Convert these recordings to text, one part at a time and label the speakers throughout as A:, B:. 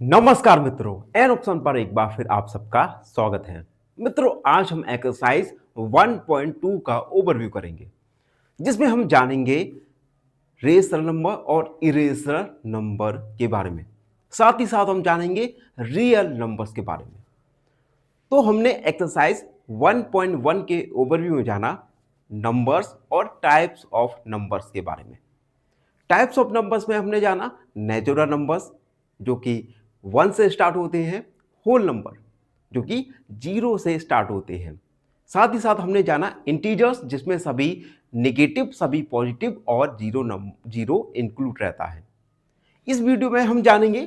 A: नमस्कार मित्रों, an option पर एक बार फिर आप सबका स्वागत है। मित्रों, आज हम एक्सरसाइज 1.2 का ओवरव्यू करेंगे, जिसमें हम जानेंगे रेशनल नंबर और इरेशनल नंबर के बारे में। साथ ही साथ हम जानेंगे रियल नंबर्स के बारे में। तो हमने एक्सरसाइज 1.1 के ओवरव्यू में जाना नंबर्स और टाइप्स ऑफ नंबर्स के बारे में। टाइप्स ऑफ नंबर्स में हमने जाना नेचुरल नंबर्स, जो कि 1 से स्टार्ट होते हैं, होल नंबर जो कि 0 से स्टार्ट होते हैं। साथ ही साथ हमने जाना इंटीजर्स, जिसमें सभी नेगेटिव, सभी पॉजिटिव और जीरो इंक्लूड रहता है। इस वीडियो में हम जानेंगे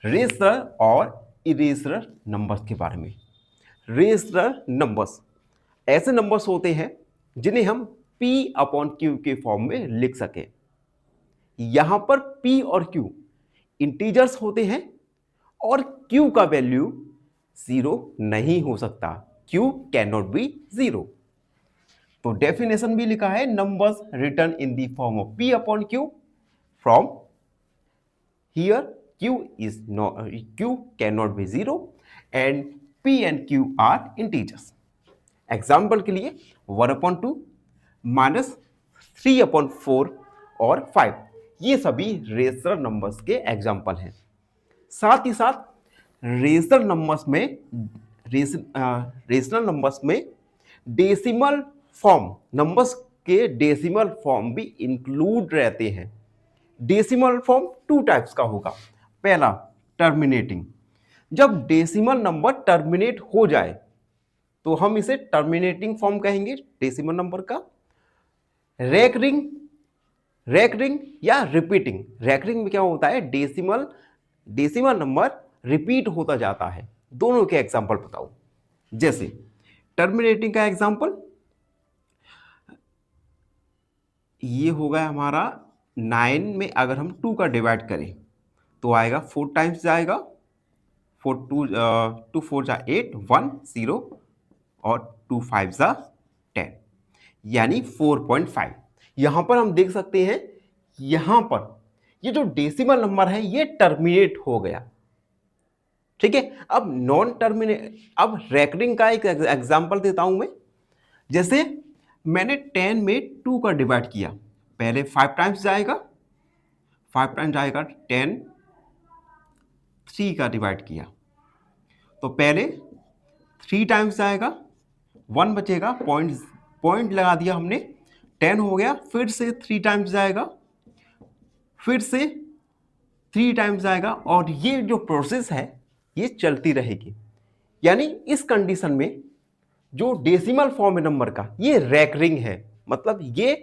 A: रेशनल और इरेशनल नंबर्स के बारे में। रेशनल नंबर्स ऐसे नंबर्स होते हैं जिन्हें हम P/Q के फॉर्म में लिख सकें। यहां पर P और Q इंटीजर्स होते हैं और Q का वैल्यू 0 नहीं हो सकता। Q can not be 0। तो डेफिनेशन भी लिखा है, numbers written in the form of P/Q from here Q can not be 0 and P and Q are integers. Example के लिए 1/2 -3/4 और 5, ये सभी रेशनल नंबर्स के एग्जाम्पल हैं। साथ ही साथ रेशनल नंबर्स में डेसिमल फॉर्म, नंबर्स के डेसिमल फॉर्म भी इंक्लूड रहते हैं। डेसिमल फॉर्म 2 टाइप्स का होगा। पहला टर्मिनेटिंग, जब डेसिमल नंबर टर्मिनेट हो जाए तो हम इसे टर्मिनेटिंग फॉर्म कहेंगे डेसिमल नंबर का। रैकरिंग या रिपीटिंग। रैकरिंग में क्या होता है, डेसिमल नंबर रिपीट होता जाता है। दोनों के एग्जांपल बताओ। जैसे टर्मिनेटिंग का एग्जांपल ये होगा हमारा 9 में अगर हम 2 का डिवाइड करें तो आएगा 4 टाइम्स जाएगा, 2 4 जा 8 1 0 और 2 5 जा 10, यानी 4.5। यहां पर हम देख सकते हैं, यहां पर ये जो डेसिमल नंबर है ये टर्मिनेट हो गया। ठीक है, अब रैकरिंग का एक एग्जांपल देता हूं मैं। जैसे मैंने 10 में 2 का डिवाइड किया, पहले 5 टाइम्स जाएगा, 10 3 का डिवाइड किया तो पहले 3 टाइम्स जाएगा, 1 बचेगा, पॉइंट लगा दिया हमने, 10 हो गया। फिर से 3 टाइम्स जाएगा, फिर से 3 टाइम्स जाएगा, और ये जो प्रोसेस है ये चलती रहेगी। यानी इस कंडीशन में जो डेसिमल फॉर्म है नंबर का, ये रैकरिंग है, मतलब ये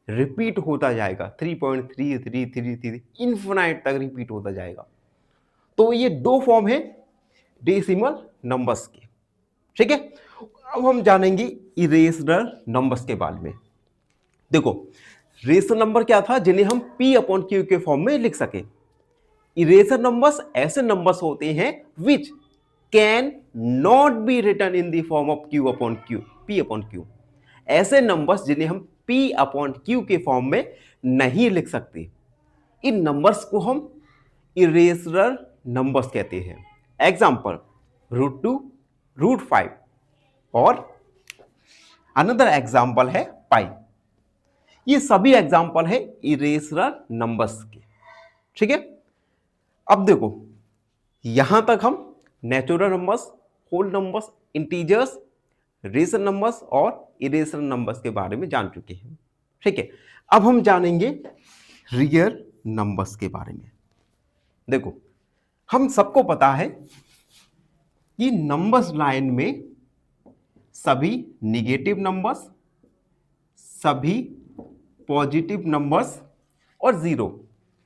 A: रिपीट होता जाएगा। 3.333 इन्फिनाइट तक रिपीट होता जाएगा। तो ये 2 फॉर्म है डेसिमल नंबर्स के। ठीक है, अब हम जानेंगे इरेशनल नंबर्स के बारे में। देखो, रेशनल नंबर क्या था, जिन्हें हम P/Q के फॉर्म में लिख सके। इरेशनल नंबर्स ऐसे नंबर्स होते हैं which can not be written in the form of P/Q। ऐसे नंबर्स जिन्हें हम P/Q के फॉर्म में नहीं लिख सकते, इन नंबर्स को हम इरेशनल नंबर्स कहते हैं। एग्जाम्पल √2, √5 और अनदर एग्जाम्पल है पाई। ये सभी एग्जाम्पल है इरेशनल नंबर्स के। ठीक है, अब देखो, यहां तक हम natural numbers, whole numbers, integers, rational numbers और इरेशनल नंबर्स के बारे में जान चुके हैं। ठीक है, अब हम जानेंगे रियल नंबर्स के बारे में। देखो, हम सबको पता है कि नंबर्स लाइन में सभी निगेटिव नंबर्स, सभी पॉजिटिव नंबर्स और जीरो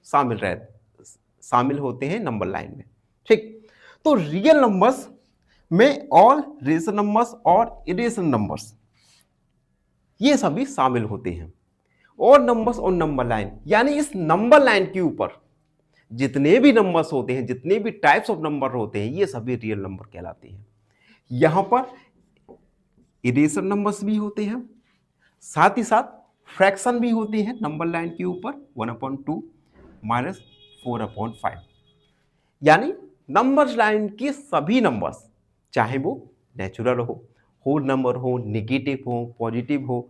A: शामिल होते हैं नंबर लाइन में। ठीक, तो रियल नंबर्स में ऑल रेशनल नंबर्स और इरेशनल नंबर्स ये सभी शामिल होते हैं। और नंबर्स और नंबर लाइन, यानी इस नंबर लाइन के ऊपर जितने भी नंबर्स होते हैं, जितने भी टाइप्स ऑफ नंबर होते हैं, ये सभी रियल नंबर कहलाते हैं। यहां पर इरेशनल नंबर्स भी होते हैं, साथ ही साथ फ्रैक्शन भी होते हैं नंबर लाइन के ऊपर, 1/2 -4/5। यानी नंबर्स लाइन के सभी नंबर्स, चाहे वो नेचुरल हो, होल नंबर हो, नेगेटिव हो, पॉजिटिव हो,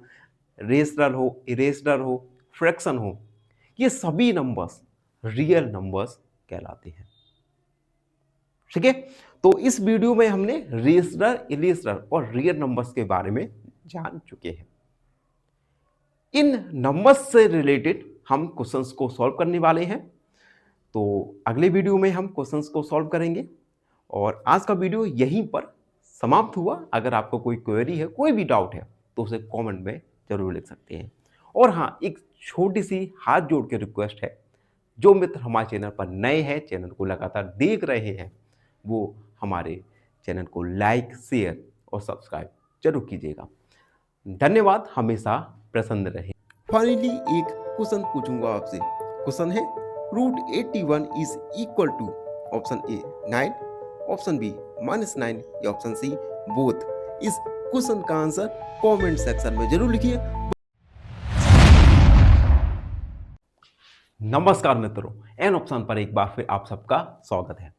A: रेशनल हो, इरेशनल हो, फ्रैक्शन हो, ये सभी नंबर्स रियल नंबर्स कहलाते हैं। ठीक है, तो इस वीडियो में हमने रेशनल, इरेशनल और रियल नंबर्स के बारे में जान चुके हैं। इन नंबर्स से रिलेटेड हम क्वेश्चंस को सॉल्व करने वाले हैं। तो अगले वीडियो में हम क्वेश्चंस को सॉल्व करेंगे और आज का वीडियो यहीं पर समाप्त हुआ। अगर आपको कोई क्वेरी है, कोई भी डाउट है, तो उसे कमेंट में जरूर लिख सकते हैं। और हाँ, एक छोटी सी हाथ जोड़ के रिक्वेस्ट है, जो मित्र हमारे चैनल पर नए हैं, चैनल को लगातार देख रहे हैं, वो हमारे चैनल को लाइक, शेयर और सब्सक्राइब जरूर कीजिएगा। धन्यवाद, हमेशा प्रसन्न रहे। फाइनली एक क्वेश्चन पूछूंगा आपसे। क्वेश्चन है √81 is equal to option A 9, option B -9 या ऑप्शन सी बोथ। इस क्वेश्चन का आंसर कमेंट सेक्शन में जरूर लिखिए। नमस्कार मित्रों, एन ऑप्शन पर एक बार फिर आप सबका स्वागत है।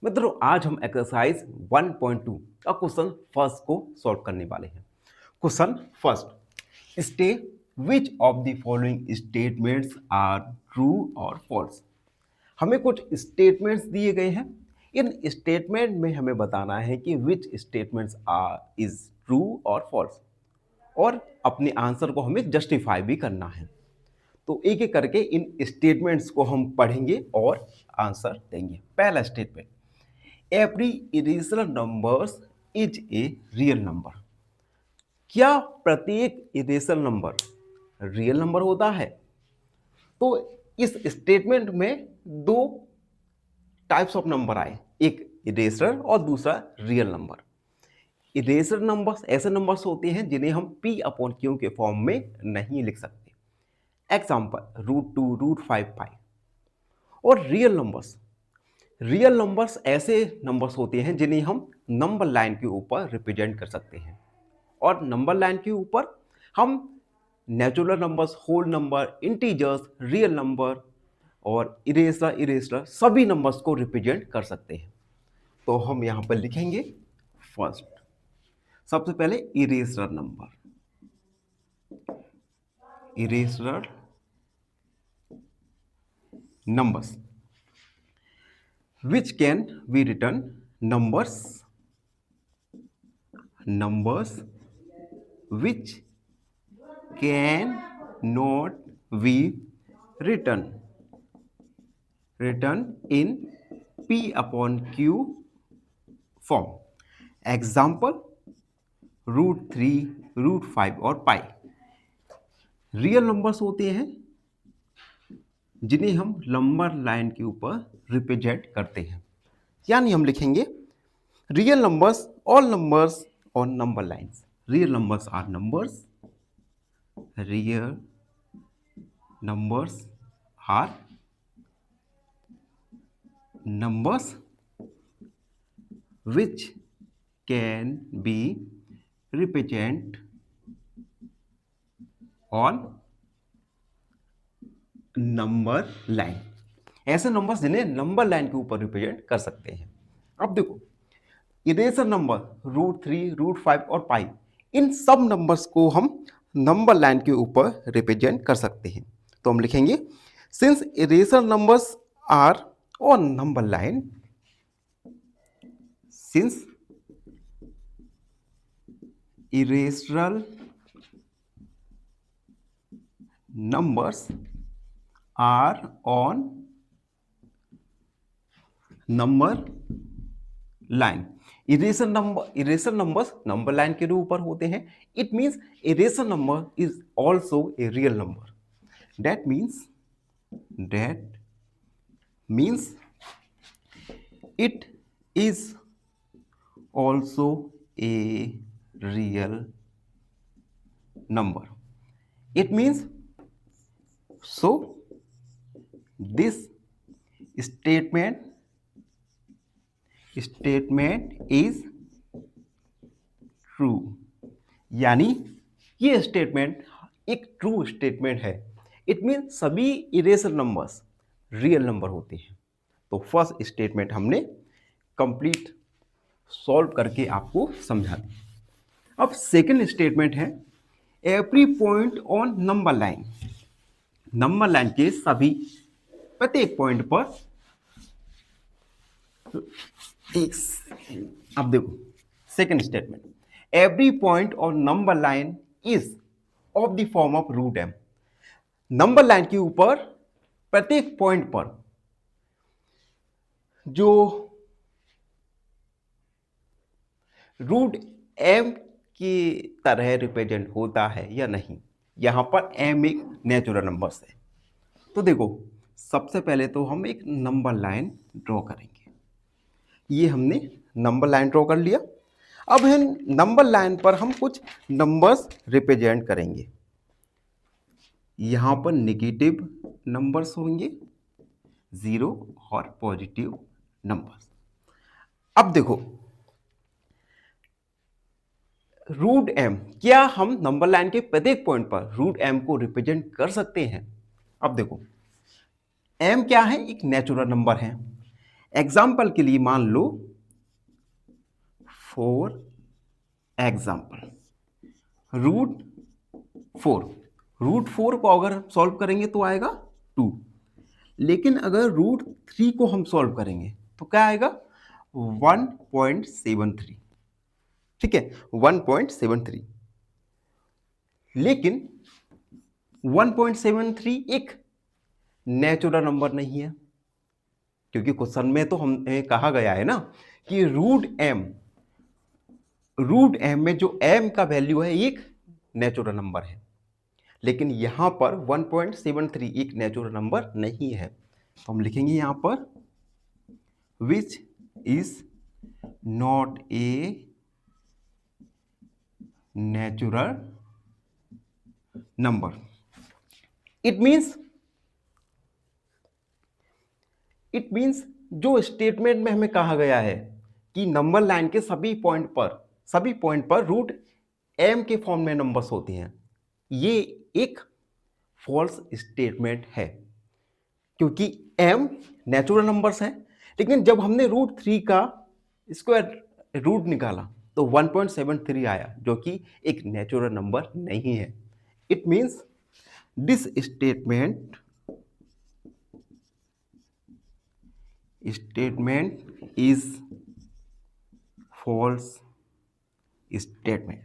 A: मित्रों, आज हम एक्सरसाइज 1.2 का क्वेश्चन फर्स्ट को सॉल्व करने वाले हैं। Question first, state which of the following statements are true और फॉल्स। हमें कुछ स्टेटमेंट्स दिए गए हैं। इन स्टेटमेंट में हमें बताना है कि विच स्टेटमेंट्स आर इज ट्रू और फॉल्स, और अपने आंसर को हमें जस्टिफाई भी करना है। तो एक एक करके इन स्टेटमेंट्स को हम पढ़ेंगे और आंसर देंगे। पहला statement, every irrational numbers is a real number. क्या प्रत्येक इरेशनल नंबर रियल नंबर होता है? तो इस स्टेटमेंट में दो टाइप्स ऑफ नंबर आए, एक इरेशनल और दूसरा रियल नंबर। इरेशनल नंबर्स ऐसे नंबर्स होते हैं जिन्हें हम P/Q के फॉर्म में नहीं लिख सकते। एग्जाम्पल √2, √5, पाई। और रियल नंबर्स ऐसे नंबर्स होते हैं जिन्हें हम नंबर लाइन के ऊपर रिप्रेजेंट कर सकते हैं। और नंबर लाइन के ऊपर हम natural numbers, whole number, integers, real number और इरेशनल सभी नंबर्स को रिप्रेजेंट कर सकते हैं। तो हम यहां पर लिखेंगे फर्स्ट, सबसे पहले irrational number, irrational numbers which can be written, numbers which can not be written in P/Q form. Example √3, √5 और पाई। रियल नंबर्स होते हैं जिन्हें हम नंबर लाइन के ऊपर रिप्रेजेंट करते हैं। यानी हम लिखेंगे real numbers, all numbers on number lines. Real numbers are numbers, real numbers are numbers which can be represent on number line. ऐसे नंबर्स जिन्हें नंबर लाइन के ऊपर रिप्रेजेंट कर सकते हैं। अब देखो, इरेशनल नंबर √3, √5 और पाई, इन सब नंबर्स को हम नंबर लाइन के ऊपर रिप्रेजेंट कर सकते हैं। तो हम लिखेंगे since irrational numbers are on number line, since irrational numbers are on number line। Irrational numbers number line के ऊपर होते हैं। It means irrational number is also a real number. That means it is also a real number. It means, so this statement is true। यानी ये statement एक true statement है। It mean सभी irrational numbers real number होते हैं। तो first statement हमने complete solve करके आपको समझा दिया। अब सेकंड स्टेटमेंट है every point on number line, number line के सभी प्रत्येक पॉइंट पर अब देखो second statement, every point on number line is of the form of root m. नंबर लाइन के ऊपर प्रत्येक पॉइंट पर जो रूट एम की तरह रिप्रेजेंट होता है या नहीं, यहां पर एम एक नेचुरल नंबर है। तो देखो सबसे पहले तो हम एक नंबर लाइन ड्रॉ करेंगे। ये हमने नंबर लाइन ड्रॉ कर लिया। अब इन नंबर लाइन पर हम कुछ नंबर्स रिप्रेजेंट करेंगे। यहां पर नेगेटिव नंबर्स होंगे 0 और पॉजिटिव नंबर्स। अब देखो रूट एम, क्या हम नंबर लाइन के प्रत्येक पॉइंट पर रूट एम को रिप्रेजेंट कर सकते हैं? अब देखो एम क्या है, एक नेचुरल नंबर है। एग्जाम्पल के लिए मान लो फॉर एग्जाम्पल रूट 4, रूट 4 को अगर हम सॉल्व करेंगे तो आएगा 2, लेकिन अगर रूट 3 को हम सॉल्व करेंगे तो क्या आएगा 1.73। ठीक है 1.73, लेकिन 1.73 एक नेचुरल नंबर नहीं है, क्योंकि क्वेश्चन में तो हमें कहा गया है ना कि रूट एम में जो एम का वैल्यू है एक नेचुरल नंबर है, लेकिन यहां पर 1.73 एक नेचुरल नंबर नहीं है। तो हम लिखेंगे यहां पर विच is not a natural number. It means जो स्टेटमेंट में हमें कहा गया है कि नंबर लाइन के सभी पॉइंट पर रूट एम के फॉर्म में नंबर्स होते हैं, ये एक फॉल्स स्टेटमेंट है, क्योंकि एम नेचुरल नंबर्स है, लेकिन जब हमने रूट 3 का स्क्वायर रूट निकाला तो 1.73 आया, जो कि एक नेचुरल नंबर नहीं है। It means this statement is false statement.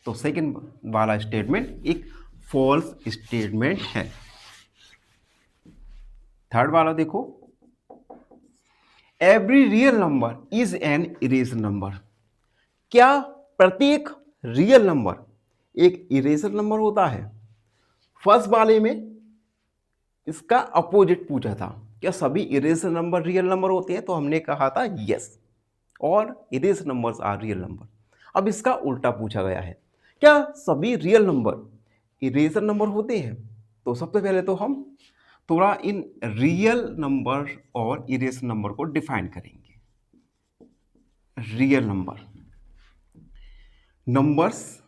A: तो सेकंड वाला स्टेटमेंट एक फॉल्स स्टेटमेंट है। थर्ड वाला देखो, every real number is an irrational number. क्या प्रत्येक रियल नंबर एक इरेशनल नंबर होता है? फर्स्ट वाले में इसका अपोजिट पूछा था, क्या सभी इरेशनल नंबर रियल नंबर होते हैं? तो हमने कहा था यस, और irrational numbers are real number. अब इसका उल्टा पूछा गया है, क्या सभी रियल नंबर इरेशनल नंबर होते हैं? तो सबसे पहले तो हम थोड़ा इन रियल नंबर और इरेशनल नंबर को डिफाइन करेंगे। Real number, numbers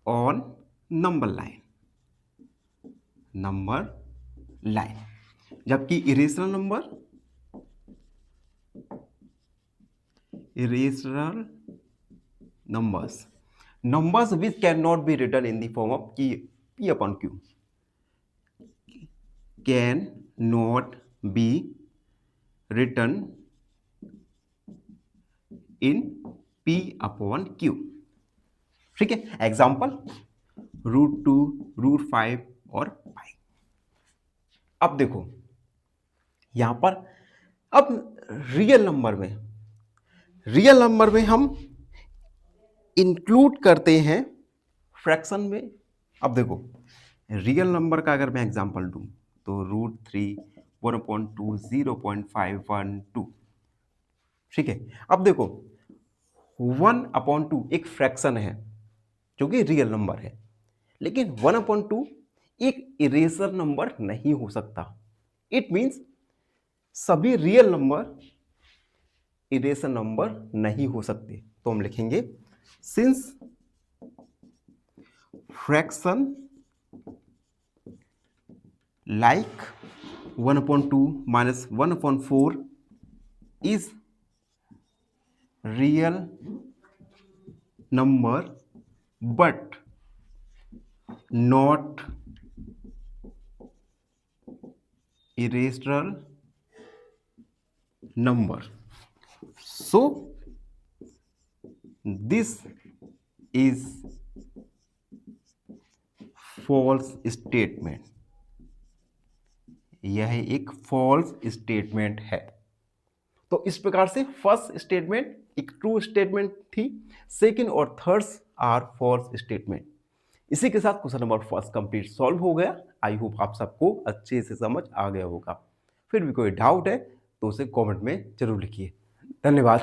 A: on number line, जबकि irrational numbers which can not be written in the form of P upon Q, can not be written in P upon Q। ठीक है, example √2, √5 और पाई। अब देखो यहां पर अब रियल नंबर में हम इंक्लूड करते हैं फ्रैक्शन में। अब देखो रियल नंबर का अगर मैं एग्जांपल दूं तो √3, 1/2, 0.512। ठीक है, अब देखो 1/2 एक फ्रैक्शन है जो कि रियल नंबर है, लेकिन 1/2 एक इरेशनल नंबर नहीं हो सकता। इट मीन्स सभी रियल नंबर इरेशनल नंबर नहीं हो सकते। तो हम लिखेंगे since fraction like 1/2 minus 1/4 is real number but not irrational number. So this is false statement. यह एक फॉल्स स्टेटमेंट है। तो इस प्रकार से फर्स्ट स्टेटमेंट एक ट्रू स्टेटमेंट थी, सेकंड और थर्ड आर फॉल्स स्टेटमेंट। इसी के साथ question number first complete solve हो गया। आई होप आप सबको अच्छे से समझ आ गया होगा। फिर भी कोई डाउट है तो उसे कमेंट में जरूर लिखिए। धन्यवाद।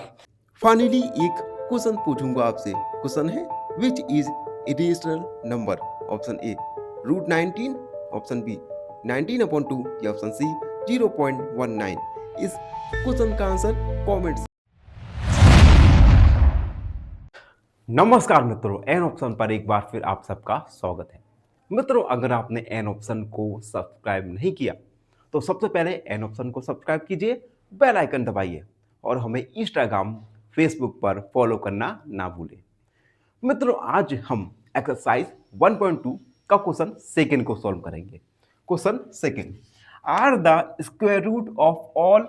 A: फाइनली एक क्वेश्चन पूछूंगा आपसे। क्वेश्चन है which is irrational number? Option A √19, option B 19/2 या ऑप्शन सी 0.19। इस क्वेश्चन का आंसर कमेंट्स। नमस्कार मित्रों, एन ऑप्शन पर एक बार फिर आप सबका स्वागत है। मित्रों, अगर आपने एन ऑप्शन को सब्सक्राइब नहीं किया तो सबसे पहले एन ऑप्शन को सब्सक्राइब कीजिए, बेल आइकन दबाइए और हमें इंस्टाग्राम फेसबुक पर फॉलो करना ना भूलें। मित्रों, आज हम एक्सरसाइज 1.2 का क्वेश्चन सेकंड को सॉल्व करेंगे। Question second, are the square root of all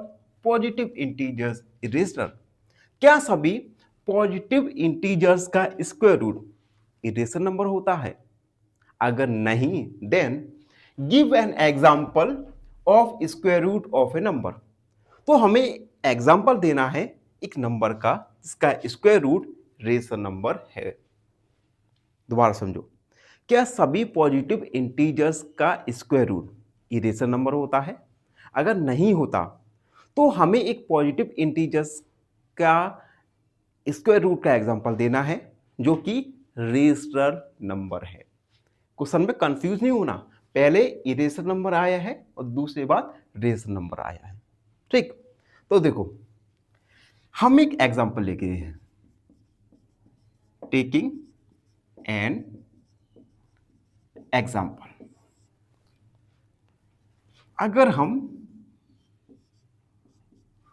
A: positive integers irrational? क्या सभी पॉजिटिव इंटीजर्स का स्क्वायर रूट इरेशनल नंबर होता है? अगर नहीं, then give an example of square root of a number. तो हमें एग्जांपल देना है एक नंबर का जिसका स्क्वायर रूट रेशनल नंबर है। दोबारा समझो, क्या सभी पॉजिटिव इंटीजर्स का स्क्वायर रूट इरेशनल नंबर होता है? अगर नहीं होता तो हमें एक पॉजिटिव इंटीजर्स का स्क्वायर रूट का एग्जांपल देना है जो कि रेशनल नंबर है। क्वेश्चन में कंफ्यूज नहीं होना, पहले इरेशनल नंबर आया है और दूसरी बात रेशनल नंबर आया है। ठीक, तो देखो हम एक एग्जांपल लेके हैं, टेकिंग एन एग्जांपल। अगर हम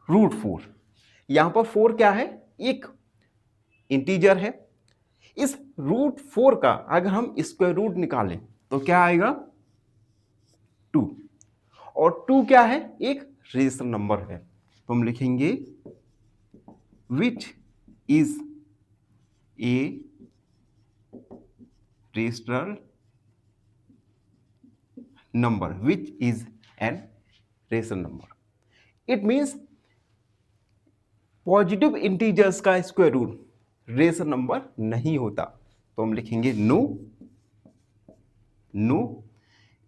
A: √4, यहां पर 4 क्या है? एक इंटीजर है। इस √4 का अगर हम स्क्वायर रूट निकालें तो क्या आएगा? 2। और 2 क्या है? एक रेशनल नंबर है। तो हम लिखेंगे which is a rational number, which is an rational number. It means positive integers का स्क्वायर रूट रेशनल नंबर नहीं होता। तो हम लिखेंगे no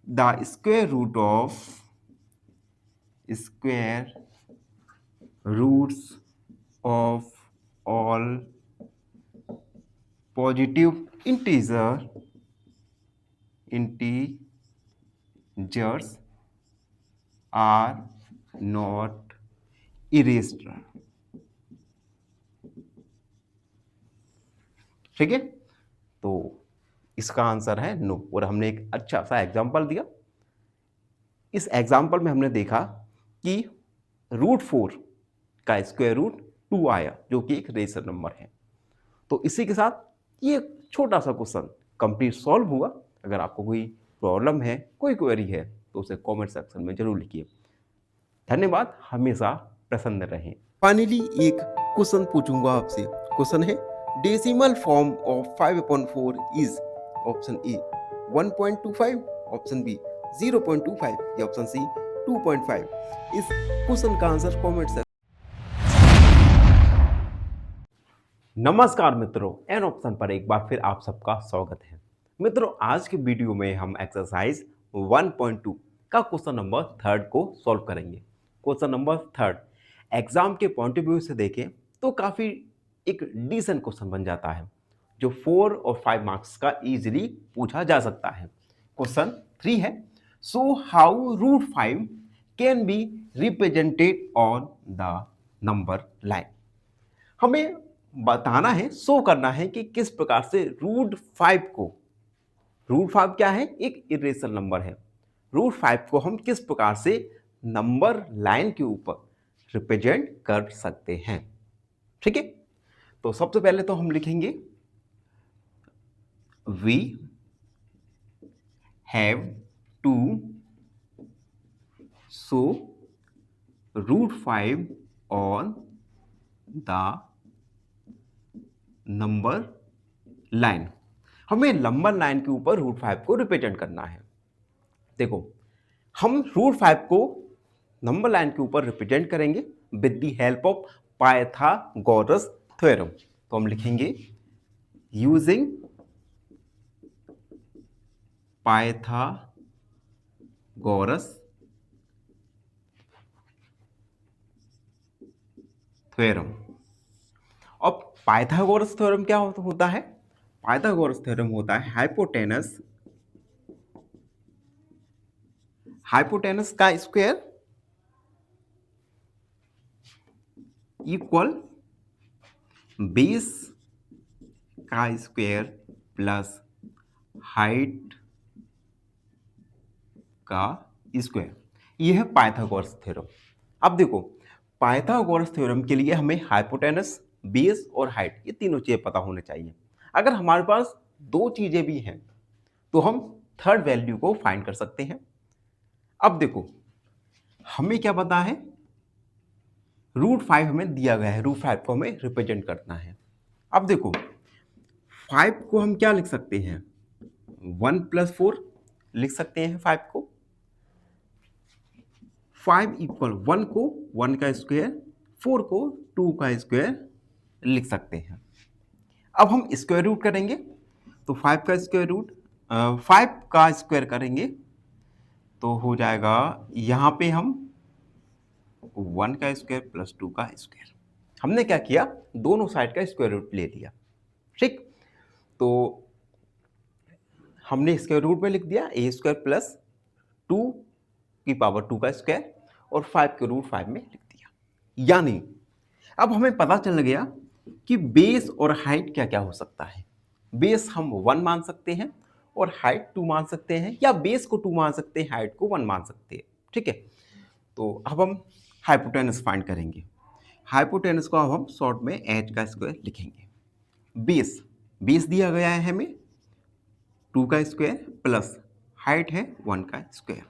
A: the square root roots of all positive integers are not irrational. ठीक है, तो इसका आंसर है नो। और हमने एक अच्छा सा एग्जांपल दिया। इस एग्जांपल में हमने देखा कि √4 का स्क्वायर रूट 2 आया जो कि एक रेशनल नंबर है। तो इसी के साथ ये छोटा सा क्वेश्चन कंप्लीट सॉल्व हुआ। अगर आपको कोई प्रॉब्लम है, कोई क्वेरी है तो उसे कमेंट सेक्शन में जरूर लिखिए। धन्यवाद, हमेशा प्रसन्न रहें। फाइनली एक क्वेश्चन पूछूंगा आपसे। क्वेश्चन है decimal form of 5/4 is? Option A 1.25, option B 0.25 या ऑप्शन सी 2.5। इस क्वेश्चन का आंसर कमेंट से। नमस्कार मित्रों, एन ऑप्शन पर एक बार फिर आप सबका स्वागत है। मित्रों, आज के वीडियो में हम एक्सरसाइज 1.2 का क्वेश्चन नंबर 3 को सॉल्व करेंगे। क्वेश्चन नंबर 3 एग्जाम के पॉइंट ऑफ व्यू से देखें तो काफ़ी एक डिसेंट क्वेश्चन बन जाता है जो 4 और 5 मार्क्स का इजीली पूछा जा सकता है। क्वेश्चन 3 है, so how √5 can be represented on the number line. हमें बताना है, शो करना है कि किस प्रकार से √5 को, √5 क्या है? एक इरेशनल नंबर है। √5 को हम किस प्रकार से नंबर लाइन के ऊपर रिप्रेजेंट कर सकते हैं। ठीक है, तो सबसे पहले तो हम लिखेंगे we have to show √5 on the number line. हमें नंबर लाइन के ऊपर √5 को रिप्रेजेंट करना है। देखो, हम √5 को नंबर लाइन के ऊपर रिप्रेजेंट करेंगे with the help of Pythagoras theorem. तो हम लिखेंगे यूजिंग पाइथागोरस थ्योरम। अब पाइथागोरस थ्योरम क्या होता है? पाइथागोरस थ्योरम होता है हाइपोटेनस का स्क्वायर इक्वल बेस का स्क्वायर प्लस हाइट का स्क्वायर। यह है पाइथागोरस थ्योरम। अब देखो, पाइथागोरस थ्योरम के लिए हमें हाइपोटेनस, बेस और हाइट ये तीनों चीजें पता होने चाहिए। अगर हमारे पास दो चीजें भी हैं तो हम थर्ड वैल्यू को फाइंड कर सकते हैं। अब देखो, हमें क्या पता है? √5 हमें दिया गया है, √5 को हमें रिप्रेजेंट करना है। अब देखो, 5 को हम क्या लिख सकते हैं? 1 + 4 लिख सकते हैं 5 को। 5 इक्वल 1 को 1 का स्क्वायर, 4 को 2 का स्क्वायर लिख सकते हैं। अब हम स्क्वायर रूट करेंगे तो 5 का स्क्वायर रूट 5 का स्क्वायर करेंगे तो हो जाएगा, यहां पे हम 1 का स्क्वायर प्लस 2 का स्क्वायर। हमने क्या किया? दोनों साइड का स्क्वायर रूट ले लिया। ठीक, तो हमने स्क्वायर रूट में लिख दिया a² प्लस 2 की पावर 2 का स्क्वायर और 5 के √5 में लिख दिया। यानी अब हमें पता चल गया कि बेस और हाइट क्या क्या हो सकता है। बेस हम 1 मान सकते हैं और हाइट 2 मान सकते हैं, या बेस को 2 मान सकते हैं, हाइट को 1 मान सकते हैं। ठीक है, तो अब हम हाइपोटेनस फाइंड करेंगे। हाइपोटेनस को अब हम शॉर्ट में h का स्क्वायर लिखेंगे। बेस दिया गया है हमें 2 का स्क्वायर प्लस हाइट है 1 का स्क्वायर।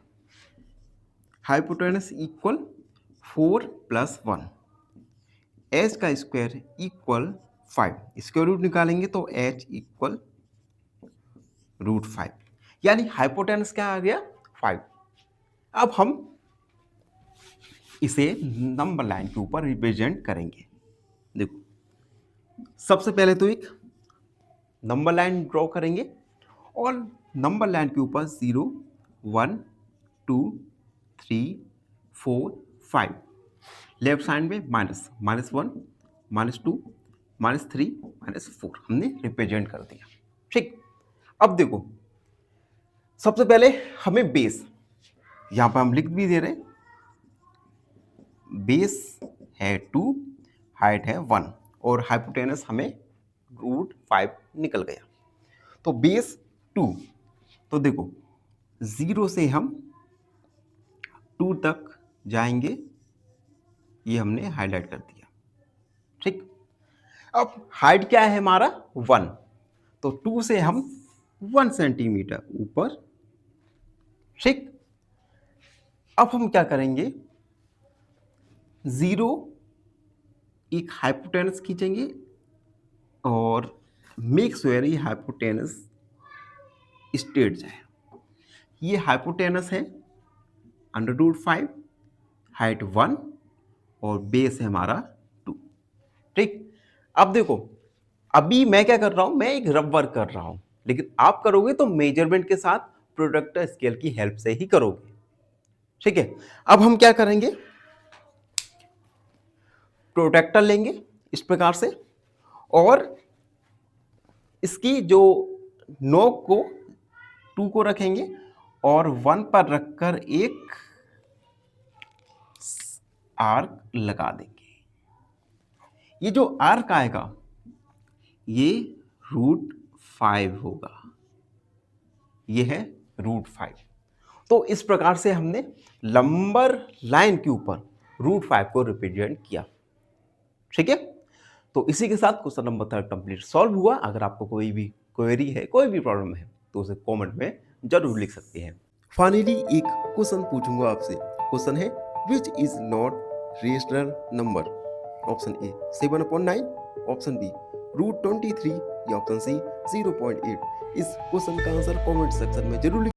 A: हाइपोटेनस इक्वल 4 + 1, h का स्क्वायर इक्वल 5। स्क्वायर रूट निकालेंगे तो h इक्वल √5, यानी हाइपोटेनस क्या आ गया? 5। अब हम इसे नंबर लाइन के ऊपर रिप्रेजेंट करेंगे। देखो, सबसे पहले तो एक नंबर लाइन ड्रॉ करेंगे और नंबर लाइन के ऊपर 0, 1, 2, 3, 4, 5, लेफ्ट साइड में -1, -2, -3, -4 हमने रिप्रेजेंट कर दिया। ठीक, अब देखो, सबसे पहले हमें बेस, यहां पर हम लिख भी दे रहे हैं, बेस है 2, हाइट है 1 और हाइपोटेनस हमें √5 निकल गया। तो बेस 2, तो देखो 0 से हम 2 तक जाएंगे, ये हमने हाईलाइट कर दिया। ठीक, अब हाइट क्या है हमारा? 1, तो 2 से हम 1 सेंटीमीटर ऊपर। ठीक, अब हम क्या करेंगे? 0 एक हाइपोटेनस खींचेंगे और मेक श्योर ये हाइपोटेनस स्ट्रेट जाए। ये हाइपोटेनस है √5, हाइट 1 और बेस है हमारा 2। ठीक, अब देखो, अभी मैं क्या कर रहा हूं? मैं एक रफ वर्क कर रहा हूं, लेकिन आप करोगे तो मेजरमेंट के साथ प्रोट्रैक्टर स्केल की हेल्प से ही करोगे। ठीक है, अब हम क्या करेंगे? प्रोट्रैक्टर लेंगे इस प्रकार से और इसकी जो नोक को 2 को रखेंगे और 1 पर रखकर एक आर्क लगा देंगे। ये जो आर्क आएगा ये √5 होगा, ये है √5। तो इस प्रकार से हमने नंबर लाइन के ऊपर √5 को रिप्रेजेंट किया। ठीक है, तो इसी के साथ क्वेश्चन नंबर 3 कंप्लीट सॉल्व हुआ। अगर आपको कोई भी क्वेरी है, कोई भी प्रॉब्लम है, तो उसे कमेंट में जरूर लिख सकते हैं। फाइनली एक क्वेश्चन पूछूंगा आपसे। क्वेश्चन है which is not rational number. Option A 7/9, option B √23 या ऑप्शन सी 0.8। इस क्वेश्चन का आंसर कमेंट सेक्शन में जरूर